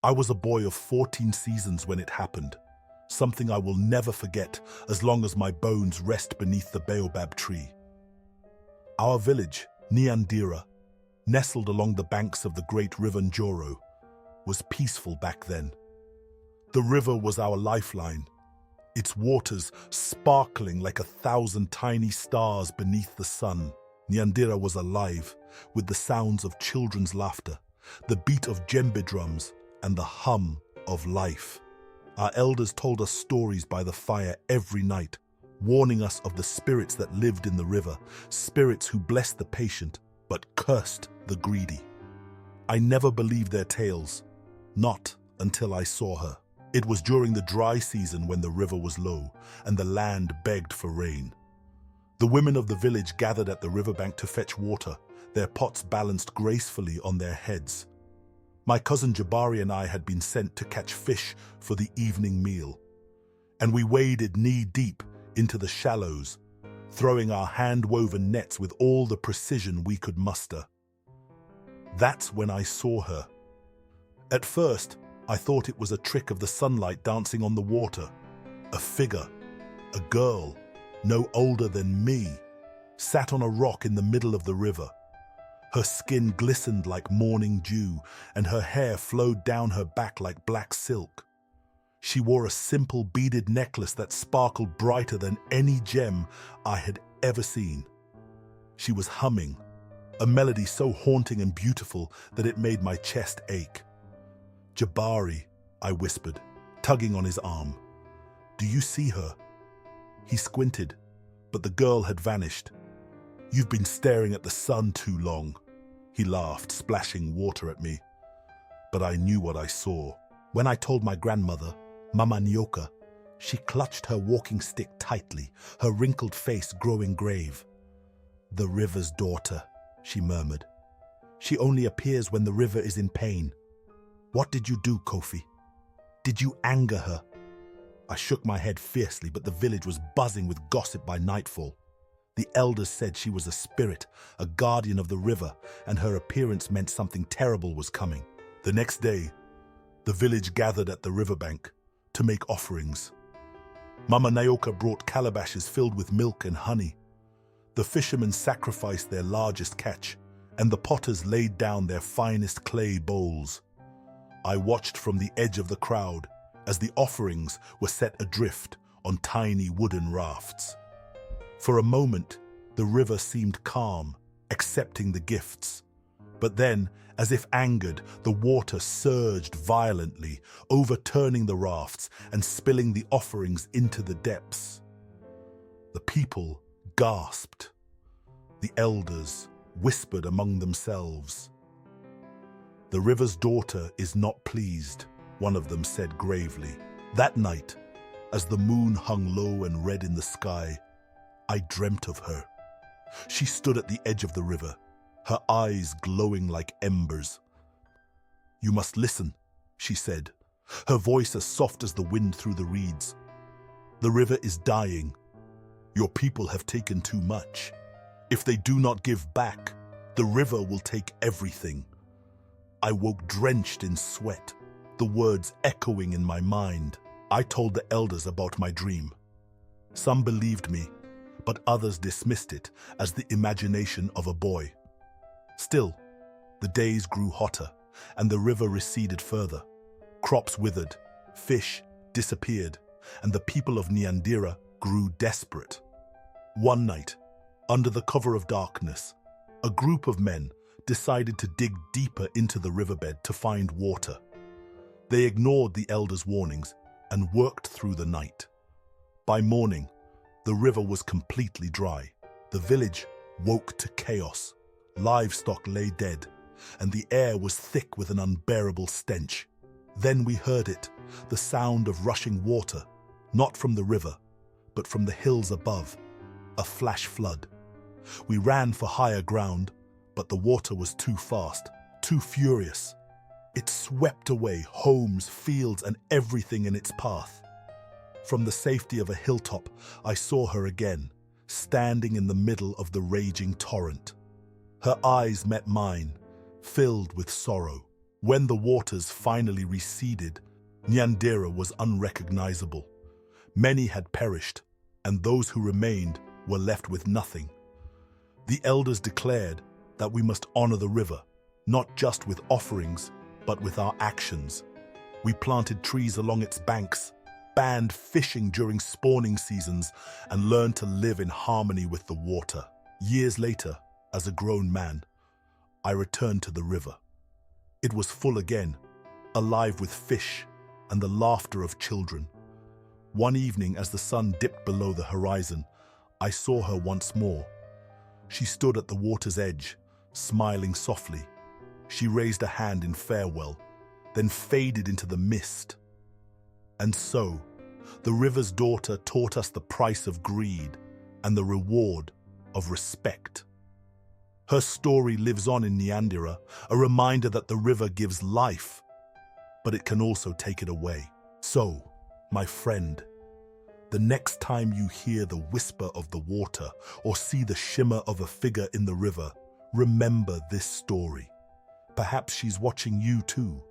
I was a boy of 14 seasons when it happened, something I will never forget as long as my bones rest beneath the baobab tree. Our village, Nyandira, nestled along the banks of the great river Njoro, was peaceful back then. The river was our lifeline, its waters sparkling like 1,000 tiny stars beneath the sun. Nyandira was alive, with the sounds of children's laughter, the beat of djembe drums, and the hum of life. Our elders told us stories by the fire every night, warning us of the spirits that lived in the river, spirits who blessed the patient but cursed the greedy. I never believed their tales, not until I saw her. It was during the dry season when the river was low and the land begged for rain. The women of the village gathered at the riverbank to fetch water, their pots balanced gracefully on their heads. My cousin Jabari and I had been sent to catch fish for the evening meal, and we waded knee-deep into the shallows, throwing our hand-woven nets with all the precision we could muster. That's when I saw her. At first, I thought it was a trick of the sunlight dancing on the water. A figure, a girl, no older than me, sat on a rock in the middle of the river. Her skin glistened like morning dew, and her hair flowed down her back like black silk. She wore a simple beaded necklace that sparkled brighter than any gem I had ever seen. She was humming, a melody so haunting and beautiful that it made my chest ache. "Jabari," I whispered, tugging on his arm. "Do you see her?" He squinted, but the girl had vanished. "You've been staring at the sun too long," he laughed, splashing water at me. But I knew what I saw. When I told my grandmother, Mama Nyoka, she clutched her walking stick tightly, her wrinkled face growing grave. "The river's daughter," she murmured. "She only appears when the river is in pain. What did you do, Kofi? Did you anger her?" I shook my head fiercely, but the village was buzzing with gossip by nightfall. The elders said she was a spirit, a guardian of the river, and her appearance meant something terrible was coming. The next day, the village gathered at the riverbank to make offerings. Mama Naoka brought calabashes filled with milk and honey. The fishermen sacrificed their largest catch, and the potters laid down their finest clay bowls. I watched from the edge of the crowd as the offerings were set adrift on tiny wooden rafts. For a moment, the river seemed calm, accepting the gifts. But then, as if angered, the water surged violently, overturning the rafts and spilling the offerings into the depths. The people gasped. The elders whispered among themselves. "The river's daughter is not pleased," one of them said gravely. That night, as the moon hung low and red in the sky, I dreamt of her. She stood at the edge of the river, her eyes glowing like embers. "You must listen," she said, her voice as soft as the wind through the reeds. "The river is dying. Your people have taken too much. If they do not give back, the river will take everything." I woke drenched in sweat, the words echoing in my mind. I told the elders about my dream. Some believed me, but others dismissed it as the imagination of a boy. Still, the days grew hotter, and the river receded further. Crops withered, fish disappeared, and the people of Nyandira grew desperate. One night, under the cover of darkness, a group of men decided to dig deeper into the riverbed to find water. They ignored the elders' warnings and worked through the night. By morning, the river was completely dry. The village woke to chaos. Livestock lay dead, and the air was thick with an unbearable stench. Then we heard it, the sound of rushing water, not from the river, but from the hills above, a flash flood. We ran for higher ground, but the water was too fast, too furious. It swept away homes, fields, and everything in its path. From the safety of a hilltop, I saw her again, standing in the middle of the raging torrent. Her eyes met mine, filled with sorrow. When the waters finally receded, Nyandira was unrecognizable. Many had perished, and those who remained were left with nothing. The elders declared that we must honor the river, not just with offerings, but with our actions. We planted trees along its banks, banned fishing during spawning seasons, and learned to live in harmony with the water. Years later, as a grown man, I returned to the river. It was full again, alive with fish and the laughter of children. One evening, as the sun dipped below the horizon, I saw her once more. She stood at the water's edge, smiling softly. She raised a hand in farewell, then faded into the mist. And so, the river's daughter taught us the price of greed and the reward of respect. Her story lives on in Nyandira, a reminder that the river gives life, but it can also take it away. So, my friend, the next time you hear the whisper of the water or see the shimmer of a figure in the river, remember this story. Perhaps she's watching you too.